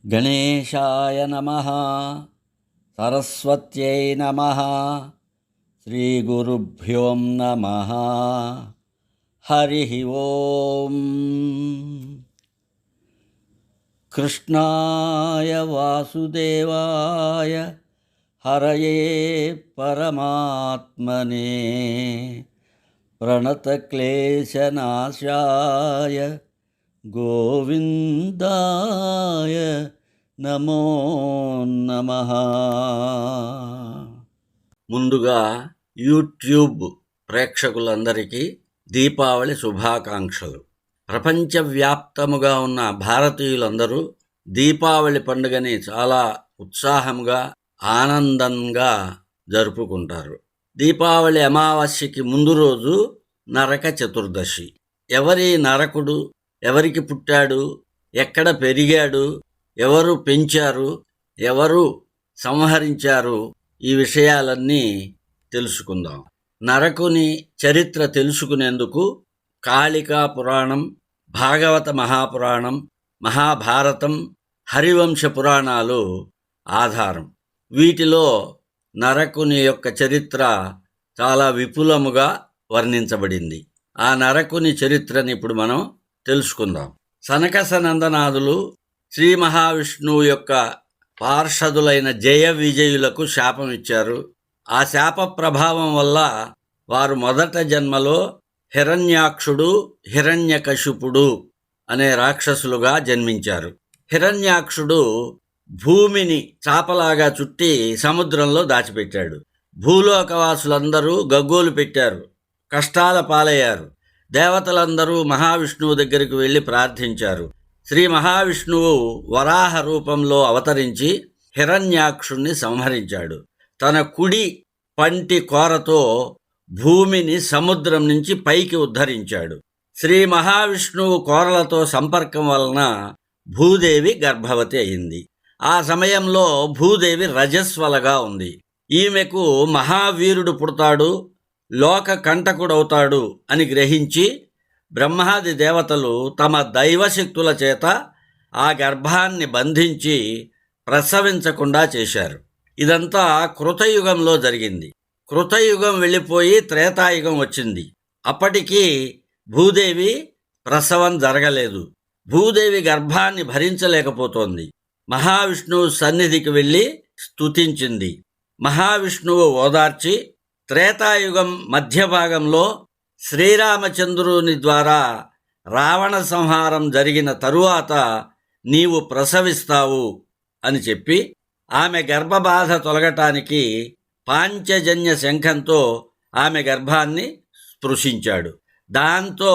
గణేశాయ నమః. సరస్వత్యై నమః. శ్రీగురుభ్యో నమః. హరి ఓం. కృష్ణాయ వాసుదేవాయ హరయే పరమాత్మనే ప్రణతక్లేశనాశాయ గోవిందాయ నమో నమః. ముందుగా యూట్యూబ్ ప్రేక్షకులందరికీ దీపావళి శుభాకాంక్షలు. ప్రపంచవ్యాప్తముగా ఉన్న భారతీయులందరూ దీపావళి పండుగని చాలా ఉత్సాహంగా ఆనందంగా జరుపుకుంటారు. దీపావళి అమావాస్యకి ముందు రోజు నరక చతుర్దశి. ఎవరి నరకుడు, ఎవరికి పుట్టాడు, ఎక్కడ పెరిగాడు, ఎవరు పెంచారు, ఎవరు సంహరించారు, ఈ విషయాలన్నీ తెలుసుకుందాం. నరకుని చరిత్ర తెలుసుకునేందుకు కాళికా పురాణం, భాగవత మహాపురాణం, మహాభారతం, హరివంశ పురాణాలు ఆధారం. వీటిలో నరకుని యొక్క చరిత్ర చాలా విపులముగా వర్ణించబడింది. ఆ నరకుని చరిత్రని ఇప్పుడు మనం తెలుసుకుందాం. సనకసనందనాదులు శ్రీ మహావిష్ణువు యొక్క పార్షదులైన జయ విజయులకు శాపం ఇచ్చారు. ఆ శాప ప్రభావం వల్ల వారు మొదట జన్మలో హిరణ్యాక్షుడు, హిరణ్యకశిపుడు అనే రాక్షసులుగా జన్మించారు. హిరణ్యాక్షుడు భూమిని చాపలాగా చుట్టి సముద్రంలో దాచిపెట్టాడు. భూలోకవాసులందరూ గగ్గోలు పెట్టారు, కష్టాల పాలయ్యారు. దేవతలందరూ మహావిష్ణువు దగ్గరికి వెళ్ళి ప్రార్థించారు. శ్రీ మహావిష్ణువు వరాహ రూపంలో అవతరించి హిరణ్యాక్షుణ్ణి సంహరించాడు. తన కుడి పంటి కోరతో భూమిని సముద్రం నుంచి పైకి ఉద్ధరించాడు. శ్రీ మహావిష్ణువు కోరలతో సంపర్కం వలన భూదేవి గర్భవతి అయింది. ఆ సమయంలో భూదేవి రజస్వలగా ఉంది. ఈమెకు మహావీరుడు పుడతాడు, లోక కంటకుడవుతాడు అని గ్రహించి బ్రహ్మాది దేవతలు తమ దైవశక్తుల చేత ఆ గర్భాన్ని బంధించి ప్రసవించకుండా చేశారు. ఇదంతా కృతయుగంలో జరిగింది. కృతయుగం వెళ్ళిపోయి త్రేతాయుగం వచ్చింది. అప్పటికి భూదేవి ప్రసవం జరగలేదు. భూదేవి గర్భాన్ని భరించలేకపోతోంది. మహావిష్ణువు సన్నిధికి వెళ్ళి స్తుతించింది. మహావిష్ణువు ఓదార్చి త్రేతాయుగం మధ్య భాగంలో శ్రీరామచంద్రుని ద్వారా రావణ సంహారం జరిగిన తరువాత నీవు ప్రసవిస్తావు అని చెప్పి ఆమె గర్భబాధ తొలగటానికి పాంచజన్య శంఖంతో ఆమె గర్భాన్ని స్పృశించాడు. దాంతో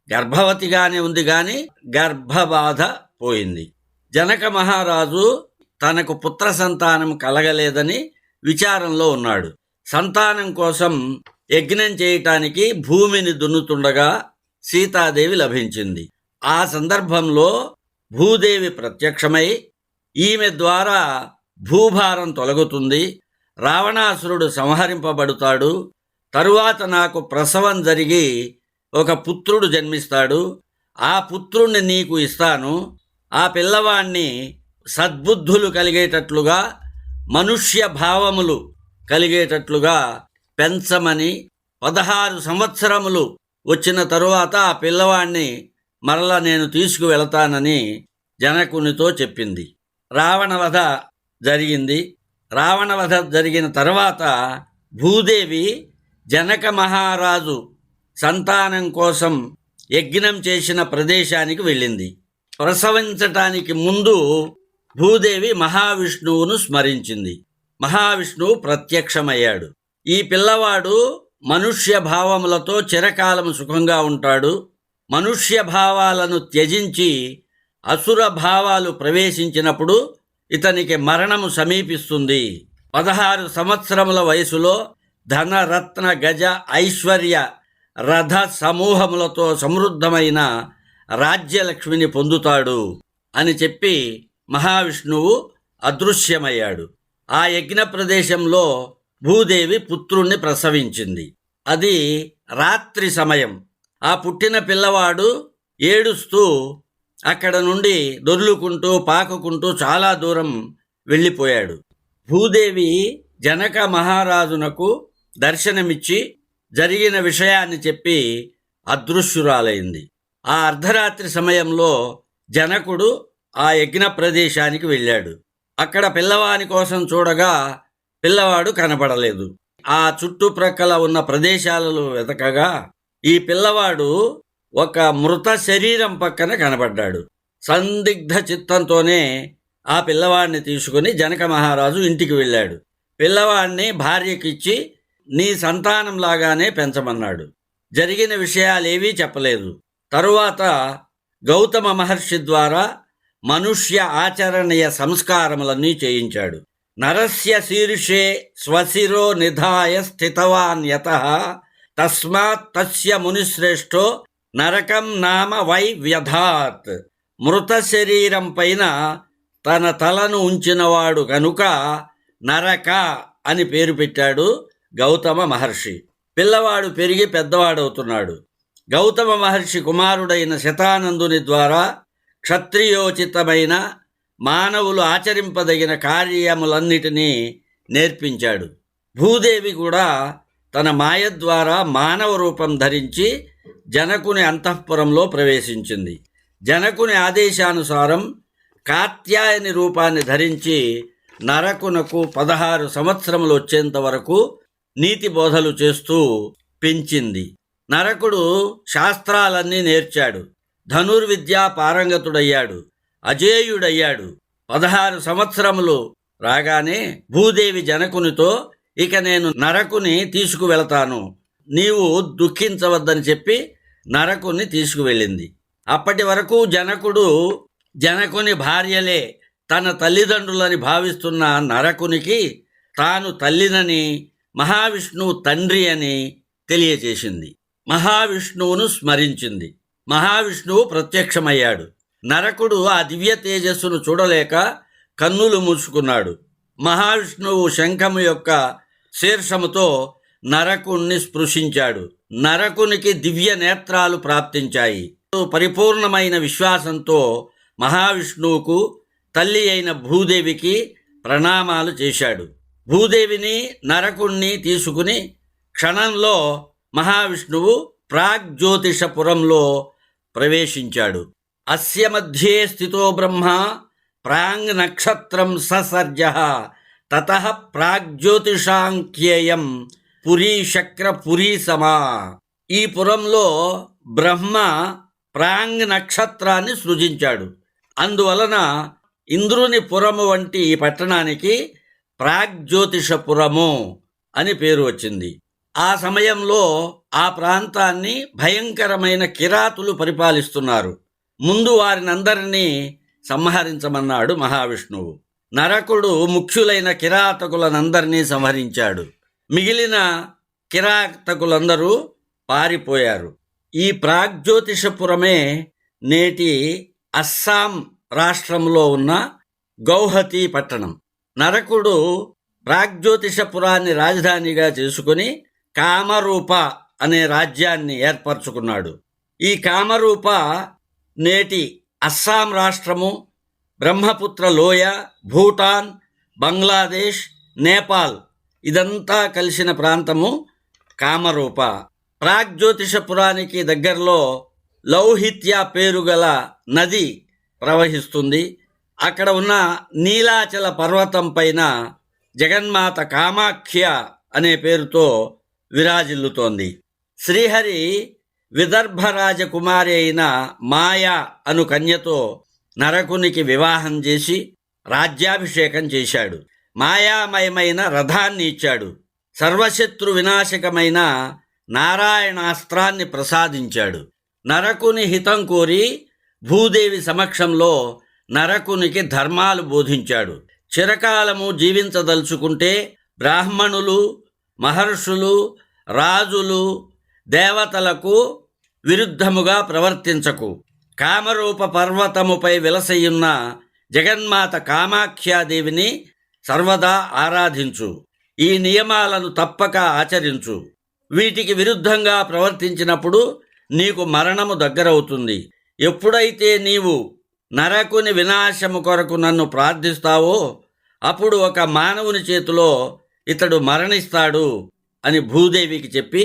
గర్భవతిగానే ఉంది కానీ గర్భబాధ పోయింది. జనక మహారాజు తనకు పుత్ర సంతానం కలగలేదని విచారంలో ఉన్నాడు. సంతానం కోసం యజ్ఞం చేయటానికి భూమిని దున్నుతుండగా సీతాదేవి లభించింది. ఆ సందర్భంలో భూదేవి ప్రత్యక్షమై ఈమె ద్వారా భూభారం తొలగుతుంది, రావణాసురుడు సంహరింపబడతాడు, తరువాత నాకు ప్రసవం జరిగి ఒక పుత్రుడు జన్మిస్తాడు, ఆ పుత్రుణ్ణి నీకు ఇస్తాను, ఆ పిల్లవాణ్ణి సద్బుద్ధులు కలిగేటట్లుగా, మనుష్య భావములు కలిగేటట్లుగా పెంచమని, 16 సంవత్సరములు వచ్చిన తరువాత ఆ పిల్లవాణ్ణి మరలా నేను తీసుకువెళతానని జనకునితో చెప్పింది. రావణవధ జరిగింది. రావణవధ జరిగిన తర్వాత భూదేవి జనక మహారాజు సంతానం కోసం యజ్ఞం చేసిన ప్రదేశానికి వెళ్ళింది. ప్రసవించటానికి ముందు భూదేవి మహావిష్ణువును స్మరించింది. మహావిష్ణువు ప్రత్యక్షమయ్యాడు. ఈ పిల్లవాడు మనుష్య భావములతో చిరకాలం సుఖంగా ఉంటాడు, మనుష్య భావాలను త్యజించి అసుర భావాలు ప్రవేశించినప్పుడు ఇతనికి మరణము సమీపిస్తుంది. 16 సంవత్సరముల వయసులో ధనరత్న గజ ఐశ్వర్య రథ సమూహములతో సమృద్ధమైన రాజ్యలక్ష్మిని పొందుతాడు అని చెప్పి మహావిష్ణువు అదృశ్యమయ్యాడు. ఆ యజ్ఞ ప్రదేశంలో భూదేవి పుత్రుణ్ణి ప్రసవించింది. అది రాత్రి సమయం. ఆ పుట్టిన పిల్లవాడు ఏడుస్తూ అక్కడ నుండి దొర్లుకుంటూ పాకుకుంటూ చాలా దూరం వెళ్ళిపోయాడు. భూదేవి జనక మహారాజునకు దర్శనమిచ్చి జరిగిన విషయాన్ని చెప్పి అదృశ్యురాలైంది. ఆ అర్ధరాత్రి సమయంలో జనకుడు ఆ యజ్ఞ ప్రదేశానికి వెళ్ళాడు. అక్కడ పిల్లవాని కోసం చూడగా పిల్లవాడు కనబడలేదు. ఆ చుట్టుప్రక్కల ఉన్న ప్రదేశాలలో వెతకగా ఈ పిల్లవాడు ఒక మృత శరీరం పక్కన కనబడ్డాడు. సందిగ్ధ చిత్తంతోనే ఆ పిల్లవాడిని తీసుకుని జనక మహారాజు ఇంటికి వెళ్ళాడు. పిల్లవాడిని భార్యకిచ్చి నీ సంతానంలాగానే పెంచమన్నాడు. జరిగిన విషయాలేవీ చెప్పలేదు. తరువాత గౌతమ మహర్షి ద్వారా మనుష్య ఆచరణీయ సంస్కారములన్నీ చేయించాడు. నరస్య శీర్షే స్వశిరో నిధాయ స్థితవాన్ యతః తస్మాత్ తస్య మునిశ్రేష్ఠో నరకం నామ వై వ్యధాత్. మృత శరీరం పైన తన తలను ఉంచినవాడు కనుక నరక అని పేరు పెట్టాడు గౌతమ మహర్షి. పిల్లవాడు పెరిగి పెద్దవాడవుతున్నాడు. గౌతమ మహర్షి కుమారుడైన శతానందుని ద్వారా క్షత్రియోచితమైన మానవులు ఆచరింపదగిన కార్యములన్నిటినీ నేర్పించాడు. భూదేవి కూడా తన మాయ ద్వారా మానవ రూపం ధరించి జనకుని అంతఃపురంలో ప్రవేశించింది. జనకుని ఆదేశానుసారం కాత్యాయని రూపాన్ని ధరించి నరకునకు 16 సంవత్సరములు వచ్చేంత వరకు నీతి బోధలు చేస్తూ పెంచింది. నరకుడు శాస్త్రాలన్నీ నేర్చాడు. ధనుర్విద్యా పారంగతుడయ్యాడు. అజేయుడయ్యాడు. 16 సంవత్సరములు రాగానే భూదేవి జనకునితో ఇక నేను నరకుని తీసుకువెళతాను, నీవు దుఃఖించవద్దని చెప్పి నరకుని తీసుకువెళ్ళింది. అప్పటి వరకు జనకుడు జనకుని భార్యలే తన తల్లిదండ్రులని భావిస్తున్న నరకునికి తాను తల్లినని మహావిష్ణువు తండ్రి అని తెలియచేసింది. మహావిష్ణువును స్మరించింది. మహావిష్ణువు ప్రత్యక్షమయ్యాడు. నరకుడు ఆ దివ్య తేజస్సును చూడలేక కన్నులు మూసుకున్నాడు. మహావిష్ణువు శంఖము యొక్క శీర్షముతో నరకుణ్ణి స్పృశించాడు. నరకునికి దివ్య నేత్రాలు ప్రాప్తించాయి. పరిపూర్ణమైన విశ్వాసంతో మహావిష్ణువుకు తల్లి అయిన భూదేవికి ప్రణామాలు చేశాడు. భూదేవిని నరకుణ్ణి తీసుకుని క్షణంలో మహావిష్ణువు ప్రాగ్జ్యోతిషపురంలో ప్రవేశించాడు. అస్య మధ్యే స్థితో బ్రహ్మ ప్రాంగ్ నక్షత్రం ససర్జ తతః ప్రాగ్జ్యోతిషాంఖ్యేయం పురీ శక్ర పురీ సమా. ఈ పురంలో బ్రహ్మ ప్రాంగ్ నక్షత్రాన్ని సృజించాడు. అందువలన ఇంద్రుని పురము వంటి ఈ పట్టణానికి ప్రాగ్జ్యోతిషపురము అని పేరు వచ్చింది. ఆ సమయంలో ఆ ప్రాంతాన్ని భయంకరమైన కిరాతులు పరిపాలిస్తున్నారు. ముందు వారినందరినీ సంహరించమన్నాడు మహావిష్ణువు. నరకుడు ముఖ్యులైన కిరాతకులనందరినీ సంహరించాడు. మిగిలిన కిరాతకులందరూ పారిపోయారు. ఈ ప్రాగ్జ్యోతిషపురమే నేటి అస్సాం రాష్ట్రంలో ఉన్న గౌహతి పట్టణం. నరకుడు ప్రాగ్జ్యోతిషపురాన్ని రాజధానిగా చేసుకుని కామరూప అనే రాజ్యాన్ని ఏర్పరచుకున్నాడు. ఈ కామరూప నేటి అస్సాం రాష్ట్రము, బ్రహ్మపుత్ర లోయ, భూటాన్, బంగ్లాదేశ్, నేపాల్ ఇదంతా కలిసిన ప్రాంతము కామరూప. ప్రాగ్జ్యోతిషపురానికి దగ్గరలో లౌహిత్య పేరుగల నది ప్రవహిస్తుంది. అక్కడ ఉన్న నీలాచల పర్వతం పైన జగన్మాత కామాఖ్య అనే పేరుతో విరాజిల్లుతోంది. శ్రీహరి విదర్భ రాజకుమారి అయిన మాయా అను కన్యతో నరకునికి వివాహం చేసి రాజ్యాభిషేకం చేశాడు. మాయామయమైన రథాన్ని ఇచ్చాడు. సర్వశత్రు వినాశకమైన నారాయణాస్త్రాన్ని ప్రసాదించాడు. నరకుని హితం కోరి భూదేవి సమక్షంలో నరకునికి ధర్మాలు బోధించాడు. చిరకాలము జీవించదలుచుకుంటే బ్రాహ్మణులు, మహర్షులు, రాజులు, దేవతలకు విరుద్ధముగా ప్రవర్తించకు. కామరూప పర్వతముపై విలసయ్యున్న జగన్మాత కామాఖ్యాదేవిని సర్వదా ఆరాధించు. ఈ నియమాలను తప్పక ఆచరించు. వీటికి విరుద్ధంగా ప్రవర్తించినప్పుడు నీకు మరణము దగ్గరవుతుంది. ఎప్పుడైతే నీవు నరకుని వినాశము కొరకు నన్ను ప్రార్థిస్తావో అప్పుడు ఒక మానవుని చేతిలో ఇతడు మరణిస్తాడు అని భూదేవికి చెప్పి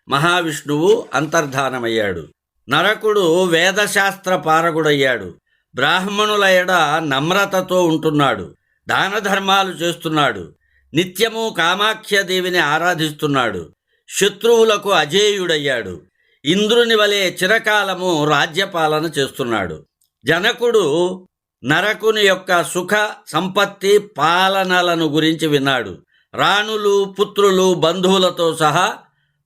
మహావిష్ణువు అంతర్ధానమయ్యాడు. నరకుడు వేదశాస్త్ర పారగుడయ్యాడు. బ్రాహ్మణుల ఎడ నమ్రతతో ఉంటున్నాడు. దాన ధర్మాలు చేస్తున్నాడు. నిత్యము కామాఖ్యదేవిని ఆరాధిస్తున్నాడు. శత్రువులకు అజేయుడయ్యాడు. ఇంద్రుని వలె చిరకాలము రాజ్యపాలన చేస్తున్నాడు. జనకుడు నరకుని యొక్క సుఖ సంపత్తి పాలనలను గురించి విన్నాడు. రాణులు, పుత్రులు, బంధువులతో సహా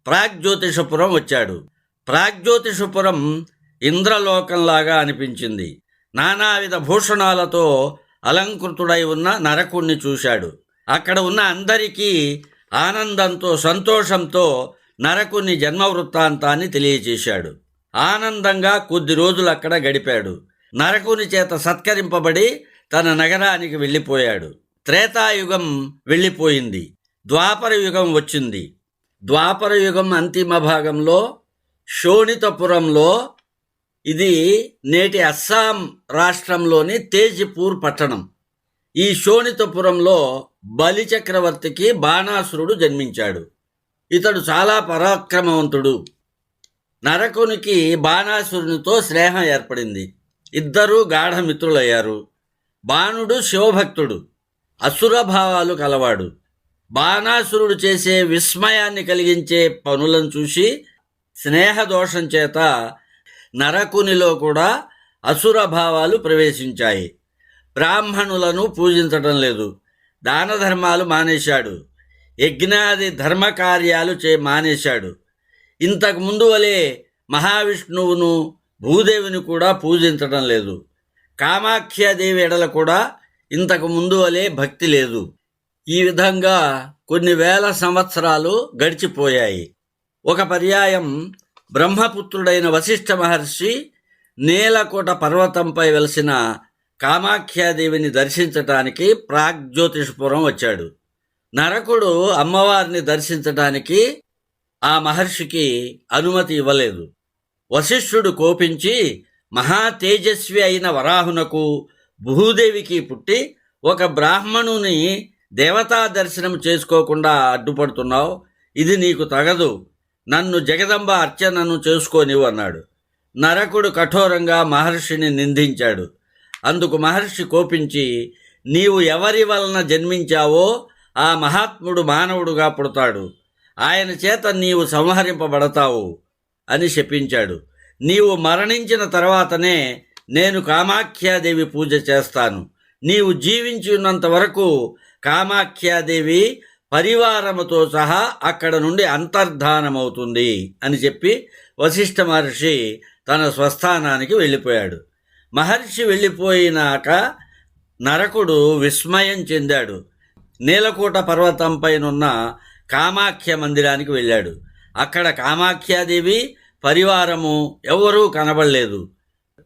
ప్రాగ్జ్యోతిషపురం వచ్చాడు. ప్రాగ్జ్యోతిషపురం ఇంద్రలోకంలాగా అనిపించింది. నానావిధ భూషణాలతో అలంకృతుడై ఉన్న నరకుణ్ణి చూశాడు. అక్కడ ఉన్న అందరికీ ఆనందంతో, సంతోషంతో నరకుని జన్మ వృత్తాంతాన్ని తెలియచేశాడు. ఆనందంగా కొద్ది రోజులు అక్కడ గడిపాడు. నరకుని చేత సత్కరింపబడి తన నగరానికి వెళ్ళిపోయాడు. త్రేతాయుగం వెళ్ళిపోయింది. ద్వాపర యుగం వచ్చింది. ద్వాపర యుగం అంతిమ భాగంలో శోణితపురంలో, ఇది నేటి అస్సాం రాష్ట్రంలోని తేజ్పూర్ పట్టణం, ఈ శోణితపురంలో బలిచక్రవర్తికి బాణాసురుడు జన్మించాడు. ఇతడు చాలా పరాక్రమవంతుడు. నరకునికి బాణాసురునితో స్నేహం ఏర్పడింది. ఇద్దరూ గాఢమిత్రులయ్యారు. బాణుడు శివభక్తుడు, అసురభావాలు కలవాడు. బాణాసురుడు చేసే విస్మయాన్ని కలిగించే పనులను చూసి స్నేహదోషం చేత నరకునిలో కూడా అసురభావాలు ప్రవేశించాయి. బ్రాహ్మణులను పూజించడం లేదు. దాన ధర్మాలు మానేశాడు. యజ్ఞాది ధర్మకార్యాలు మానేశాడు. ఇంతకు ముందు వలె మహావిష్ణువును, భూదేవిని కూడా పూజించడం లేదు. కామాఖ్యాదేవి ఎడల కూడా ఇంతకు ముందు వలె భక్తి లేదు. ఈ విధంగా కొన్ని వేల సంవత్సరాలు గడిచిపోయాయి. ఒక పర్యాయం బ్రహ్మపుత్రుడైన వశిష్ఠ మహర్షి నీలకోట పర్వతంపై వెలసిన కామాఖ్యాదేవిని దర్శించటానికి ప్రాగ్జ్యోతిషపురం వచ్చాడు. నరకుడు అమ్మవారిని దర్శించటానికి ఆ మహర్షికి అనుమతి ఇవ్వలేదు. వశిష్ఠుడు కోపించి మహా తేజస్వి అయిన వరాహునకు, భూదేవికి పుట్టి ఒక బ్రాహ్మణుని దేవతా దర్శనం చేసుకోకుండా అడ్డుపడుతున్నావు, ఇది నీకు తగదు, నన్ను జగదంబ అర్చనను చేసుకోనివ్వు అన్నాడు. నరకుడు కఠోరంగా మహర్షిని నిందించాడు. అందుకు మహర్షి కోపించి, నీవు ఎవరి వలన జన్మించావో ఆ మహాత్ముడు మానవుడుగా పుడతాడు, ఆయన చేత నీవు సంహరింపబడతావు అని శపించాడు. నీవు మరణించిన తర్వాతనే నేను కామాఖ్యాదేవి పూజ చేస్తాను. నీవు జీవించి ఉన్నంత వరకు కామాఖ్యాదేవి పరివారముతో సహా అక్కడ నుండి అంతర్ధానమవుతుంది అని చెప్పి వశిష్ఠ మహర్షి తన స్వస్థానానికి వెళ్ళిపోయాడు. మహర్షి వెళ్ళిపోయినాక నరకుడు విస్మయం చెందాడు. నీలకోట పర్వతంపైనున్న కామాఖ్య మందిరానికి వెళ్ళాడు. అక్కడ కామాఖ్యాదేవి పరివారము ఎవరూ కనబడలేదు.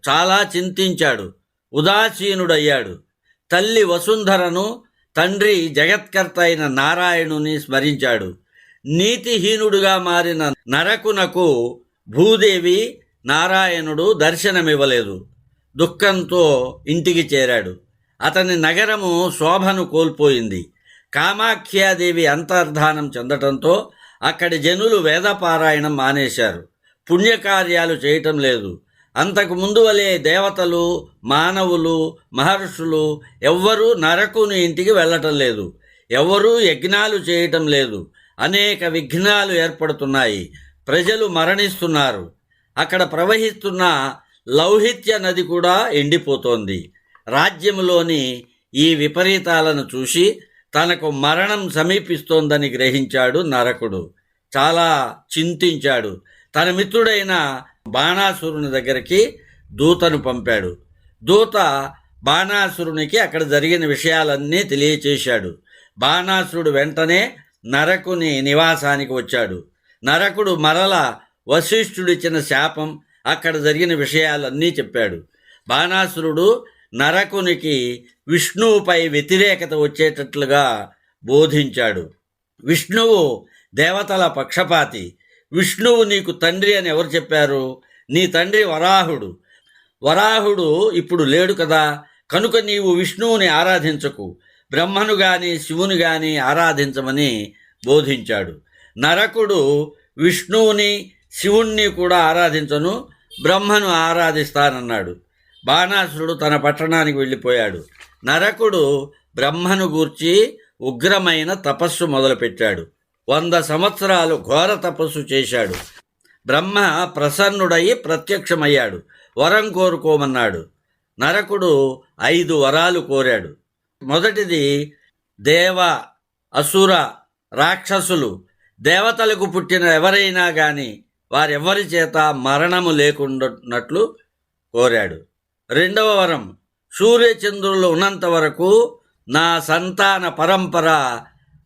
చాలా చింతించాడు. ఉదాసీనుడయ్యాడు. తల్లి వసుంధరను, తండ్రి జగత్కర్త అయిన నారాయణుని స్మరించాడు. నీతిహీనుడుగా మారిన నరకునకు భూదేవి, నారాయణుడు దర్శనమివ్వలేదు. దుఃఖంతో ఇంటికి చేరాడు. అతని నగరము శోభను కోల్పోయింది. కామాఖ్యాదేవి అంతర్ధానం చెందటంతో అక్కడి జనులు వేదపారాయణం మానేశారు. పుణ్యకార్యాలు చేయటం లేదు. అంతకు ముందు వలె దేవతలు, మానవులు, మహర్షులు ఎవ్వరూ నరకుని ఇంటికి వెళ్ళటం లేదు. ఎవ్వరూ యజ్ఞాలు చేయటం లేదు. అనేక విఘ్నాలు ఏర్పడుతున్నాయి. ప్రజలు మరణిస్తున్నారు. అక్కడ ప్రవహిస్తున్న లౌహిత్య నది కూడా ఎండిపోతోంది. రాజ్యంలోని ఈ విపరీతాలను చూసి తనకు మరణం సమీపిస్తోందని గ్రహించాడు నరకుడు. చాలా చింతించాడు. తన మిత్రుడైన బాణాసురుని దగ్గరికి దూతను పంపాడు. దూత బాణాసురునికి అక్కడ జరిగిన విషయాలన్నీ తెలియచేశాడు. బాణాసురుడు వెంటనే నరకుని నివాసానికి వచ్చాడు. నరకుడు మరల వశిష్ఠుడిచ్చిన శాపం, అక్కడ జరిగిన విషయాలన్నీ చెప్పాడు. బాణాసురుడు నరకునికి విష్ణువుపై వ్యతిరేకత వచ్చేటట్లుగా బోధించాడు. విష్ణువు దేవతల పక్షపాతి. విష్ణువు నీకు తండ్రి అని ఎవరు చెప్పారు? నీ తండ్రి వరాహుడు. వరాహుడు ఇప్పుడు లేడు కదా, కనుక నీవు విష్ణువుని ఆరాధించకు, బ్రహ్మను గాని శివుని గాని ఆరాధించమని బోధించాడు. నరకుడు విష్ణువుని శివుణ్ణి కూడా ఆరాధించను, బ్రహ్మను ఆరాధిస్తానన్నాడు. బాణాసురుడు తన పట్టణానికి వెళ్ళిపోయాడు. నరకుడు బ్రహ్మను గూర్చి ఉగ్రమైన తపస్సు మొదలుపెట్టాడు. 100 సంవత్సరాలు ఘోర తపస్సు చేశాడు. బ్రహ్మ ప్రసన్నుడై ప్రత్యక్షమయ్యాడు. వరం కోరుకోమన్నాడు. నరకుడు 5 వరాలు కోరాడు. మొదటిది, దేవ, అసుర, రాక్షసులు, దేవతలకు పుట్టిన ఎవరైనా గాని వారెవ్వరి చేత మరణము లేకుండానట్లు కోరాడు. రెండవ వరం, సూర్యచంద్రులు ఉన్నంత వరకు నా సంతాన పరంపర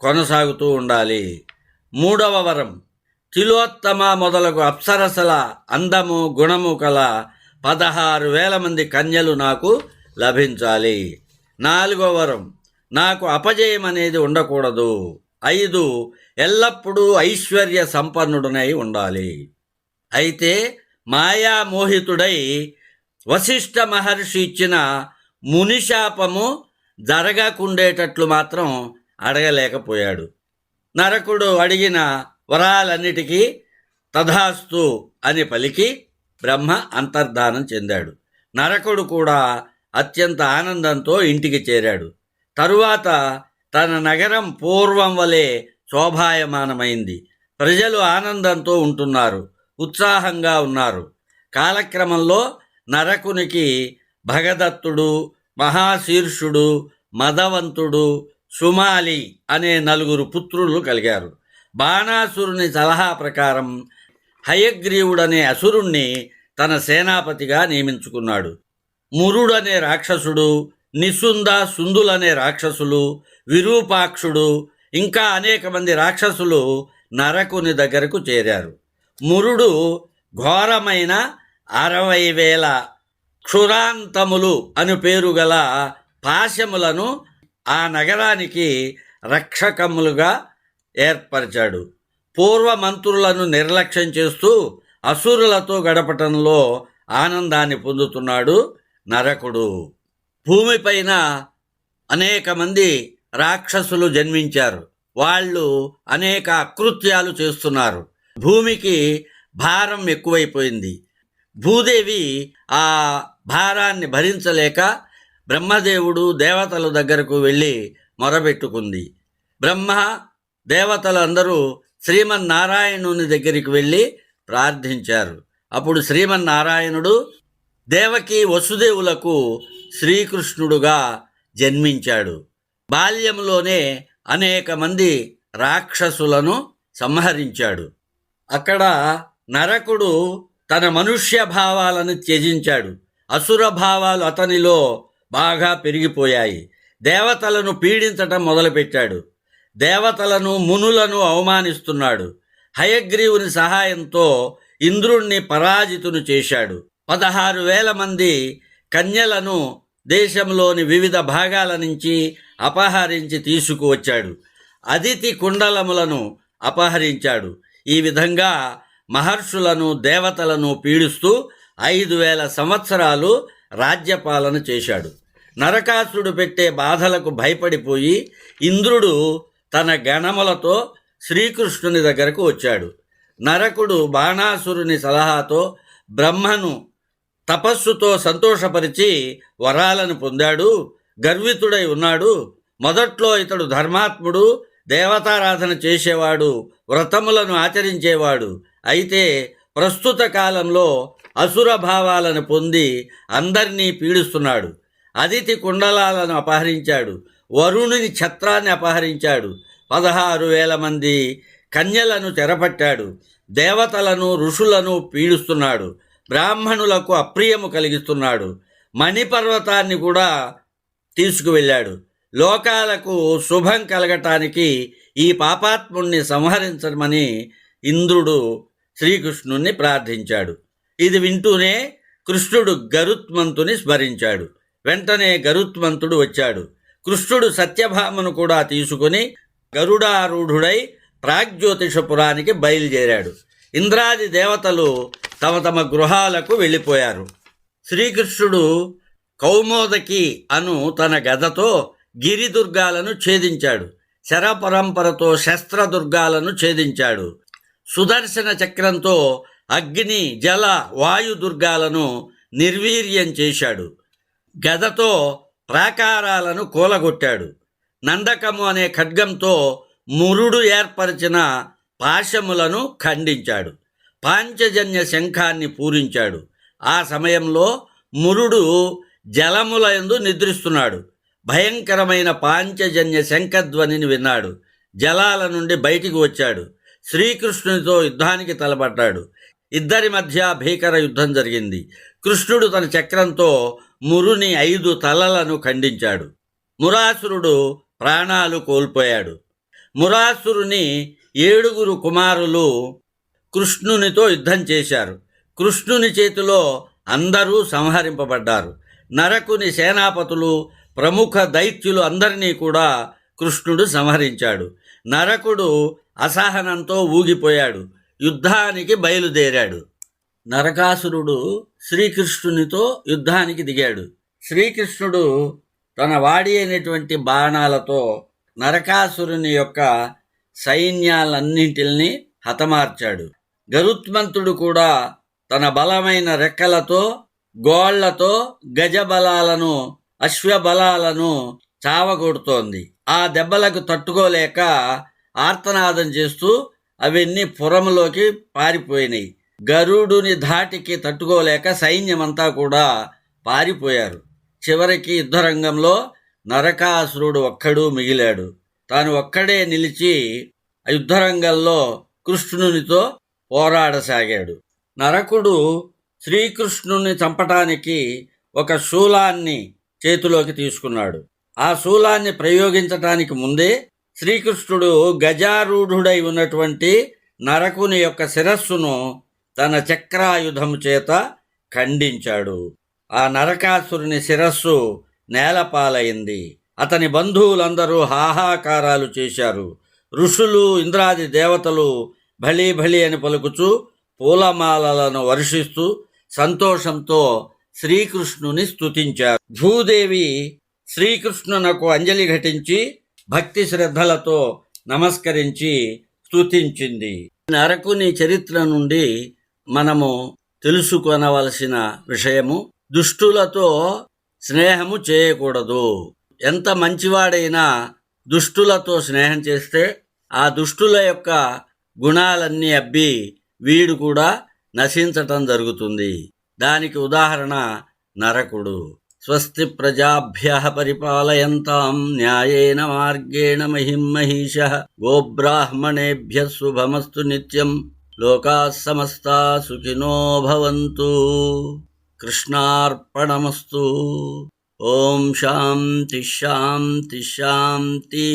కొనసాగుతూ ఉండాలి. మూడవ వరం, తిలోత్తమ మొదలగు అప్సరసల అందము గుణము కల 16,000 మంది కన్యలు నాకు లభించాలి. నాలుగవ వరం, నాకు అపజయం అనేది ఉండకూడదు. 5, ఎల్లప్పుడూ ఐశ్వర్య సంపన్నుడనై ఉండాలి. అయితే మాయామోహితుడై వశిష్ఠ మహర్షి ఇచ్చిన మునిశాపము జరగకుండేటట్లు మాత్రం అడగలేకపోయాడు. నరకుడు అడిగిన వరాలన్నిటికీ తథాస్తు అని పలికి బ్రహ్మ అంతర్ధానం చెందాడు. నరకుడు కూడా అత్యంత ఆనందంతో ఇంటికి చేరాడు. తరువాత తన నగరం పూర్వం వలె శోభాయమానమైంది. ప్రజలు ఆనందంతో ఉంటున్నారు, ఉత్సాహంగా ఉన్నారు. కాలక్రమంలో నరకునికి భగదత్తుడు, మహాశీర్షుడు, మదవంతుడు, సుమాలి అనే 4 పుత్రులు కలిగారు. బాణాసురుని సలహా ప్రకారం హయగ్రీవుడనే అసురుణ్ణి తన సేనాపతిగా నియమించుకున్నాడు. మురుడనే రాక్షసుడు, నిసుంద, సుందులనే రాక్షసులు, విరూపాక్షుడు ఇంకా అనేక మంది రాక్షసులు నరకుని దగ్గరకు చేరారు. మురుడు ఘోరమైన 60,000 క్షురాంతములు అను పేరు గల పాశములను ఆ నగరానికి రక్షకములుగా ఏర్పరిచాడు. పూర్వ మంత్రులను నిర్లక్ష్యం చేస్తూ అసురులతో గడపటంలో ఆనందాన్ని పొందుతున్నాడు నరకుడు. భూమిపైన అనేక మంది రాక్షసులు జన్మించారు. వాళ్ళు అనేక అకృత్యాలు చేస్తున్నారు. భూమికి భారం ఎక్కువైపోయింది. భూదేవి ఆ భారాన్ని భరించలేక బ్రహ్మదేవుడు దేవతల దగ్గరకు వెళ్ళి మొరబెట్టుకుంది. బ్రహ్మ, దేవతలు అందరూ శ్రీమన్నారాయణుని దగ్గరికి వెళ్ళి ప్రార్థించారు. అప్పుడు శ్రీమన్నారాయణుడు దేవకి వసుదేవులకు శ్రీకృష్ణుడుగా జన్మించాడు. బాల్యంలోనే అనేక మంది రాక్షసులను సంహరించాడు. అక్కడ నరకుడు తన మనుష్య భావాలను త్యజించాడు. అసుర భావాలు అతనిలో బాగా పెరిగిపోయాయి. దేవతలను పీడించటం మొదలుపెట్టాడు. దేవతలను, మునులను అవమానిస్తున్నాడు. హయగ్రీవుని సహాయంతో ఇంద్రుణ్ణి పరాజితును చేశాడు. 16,000 మంది కన్యలను దేశంలోని వివిధ భాగాల నుంచి అపహరించి తీసుకువచ్చాడు. అదితి కుండలములను అపహరించాడు. ఈ విధంగా మహర్షులను, దేవతలను పీడిస్తూ 5,000 సంవత్సరాలు రాజ్యపాలన చేశాడు. నరకాసురుడు పెట్టే బాధలకు భయపడిపోయి ఇంద్రుడు తన గణములతో శ్రీకృష్ణుని దగ్గరకు వచ్చాడు. నరకుడు బాణాసురుని సలహాతో బ్రహ్మను తపస్సుతో సంతోషపరిచి వరాలను పొందాడు. గర్వితుడై ఉన్నాడు. మొదట్లో ఇతడు ధర్మాత్ముడు, దేవతారాధన చేసేవాడు, వ్రతములను ఆచరించేవాడు. అయితే ప్రస్తుత కాలంలో అసుర భావాలను పొంది అందరినీ పీడిస్తున్నాడు. అదితి కుండలాలను అపహరించాడు. వరుణుని ఛత్రాన్ని అపహరించాడు. 16,000 మంది కన్యలను చెరపట్టాడు. దేవతలను, ఋషులను పీడిస్తున్నాడు. బ్రాహ్మణులకు అప్రియము కలిగిస్తున్నాడు. మణిపర్వతాన్ని కూడా తీసుకువెళ్ళాడు. లోకాలకు శుభం కలగటానికి ఈ పాపాత్ముణ్ణి సంహరించమని ఇంద్రుడు శ్రీకృష్ణుణ్ణి ప్రార్థించాడు. ఇది వింటూనే కృష్ణుడు గరుత్మంతుని స్మరించాడు. వెంటనే గరుత్మంతుడు వచ్చాడు. కృష్ణుడు సత్యభామను కూడా తీసుకుని గరుడారూఢుడై ప్రాగ్జ్యోతిషపురానికి బయలుదేరాడు. ఇంద్రాది దేవతలు తమ తమ గృహాలకు వెళ్ళిపోయారు. శ్రీకృష్ణుడు కౌమోదకి అను తన గదతో గిరిదుర్గాలను ఛేదించాడు. శరపరంపరతో శస్త్రదుర్గాలను ఛేదించాడు. సుదర్శన చక్రంతో అగ్ని జల వాయు దుర్గాలను నిర్వీర్యం చేశాడు. గదతో ప్రాకారాలను కూలగొట్టాడు. నందకము అనే ఖడ్గంతో మురుడు ఏర్పరిచిన పాశములను ఖండించాడు. పాంచజన్య శంఖాన్ని పూరించాడు. ఆ సమయంలో మురుడు జలముల యందు నిద్రిస్తున్నాడు. భయంకరమైన పాంచజన్య శంఖధ్వనిని విన్నాడు. జలాల నుండి బయటికి వచ్చాడు. శ్రీకృష్ణునితో యుద్ధానికి తలపడ్డాడు. ఇద్దరి మధ్య భీకర యుద్ధం జరిగింది. కృష్ణుడు తన చక్రంతో మురుని 5 తలలను ఖండించాడు. మురాసురుడు ప్రాణాలు కోల్పోయాడు. మురాసురుని 7 కుమారులు కృష్ణునితో యుద్ధం చేశారు. కృష్ణుని చేతిలో అందరూ సంహరింపబడ్డారు. నరకుని సేనాపతులు, ప్రముఖ దైత్యులు అందరినీ కూడా కృష్ణుడు సంహరించాడు. నరకుడు అసహనంతో ఊగిపోయాడు. యుద్ధానికి బయలుదేరాడు. నరకాసురుడు శ్రీకృష్ణునితో యుద్ధానికి దిగాడు. శ్రీకృష్ణుడు తన వాడి అయినటువంటి బాణాలతో నరకాసురుని యొక్క సైన్యాలన్నింటినీ హతమార్చాడు. గరుత్మంతుడు కూడా తన బలమైన రెక్కలతో, గోళ్లతో గజబలాలను, అశ్వబలాలను చావగొడుతోంది. ఆ దెబ్బలకు తట్టుకోలేక ఆర్తనాదం చేస్తూ అవన్నీ పురములోకి పారిపోయినాయి. గరుడుని ధాటికి తట్టుకోలేక సైన్యమంతా కూడా పారిపోయారు. చివరికి యుద్ధరంగంలో నరకాసురుడు ఒక్కడు మిగిలాడు. తాను ఒక్కడే నిలిచి యుద్ధరంగంలో కృష్ణునితో పోరాడసాగాడు. నరకుడు శ్రీకృష్ణుని చంపటానికి ఒక శూలాన్ని చేతిలోకి తీసుకున్నాడు. ఆ శూలాన్ని ప్రయోగించటానికి ముందే శ్రీకృష్ణుడు గజారూఢుడై ఉన్నటువంటి నరకుని యొక్క శిరస్సును తన చక్రాయుధము చేత ఖండించాడు. ఆ నరకాసురుని శిరస్సు నేలపాలైంది. అతని బంధువులందరూ హాహాకారాలు చేశారు. ఋషులు, ఇంద్రాది దేవతలు భళీ భళీ అని పలుకుచూ పూలమాలలను వర్షిస్తూ సంతోషంతో శ్రీకృష్ణుని స్తుతించారు. భూదేవి శ్రీకృష్ణునకు అంజలి ఘటించి భక్తి శ్రద్ధలతో నమస్కరించి స్తుతించింది. నరకుని చరిత్ర నుండి మనము తెలుసుకొనవలసిన విషయము, దుష్టులతో స్నేహము చేయకూడదు. ఎంత మంచివాడైనా దుష్టులతో స్నేహం చేస్తే ఆ దుష్టుల యొక్క గుణాలన్నీ అబ్బి వీడు కూడా నశించటం జరుగుతుంది. దానికి ఉదాహరణ నరకుడు. స్వస్తి ప్రజాభ్యః పరిపాలయంతాం న్యాయేన మార్గేణ మహిం మహిషః గోబ్రాహ్మణేభ్యః శుభమస్తు నిత్యం లోకాః సమస్తాః సుఖినో భవంతు. కృష్ణార్పణమస్తు. ఓం శాంతి శాంతి శాంతి.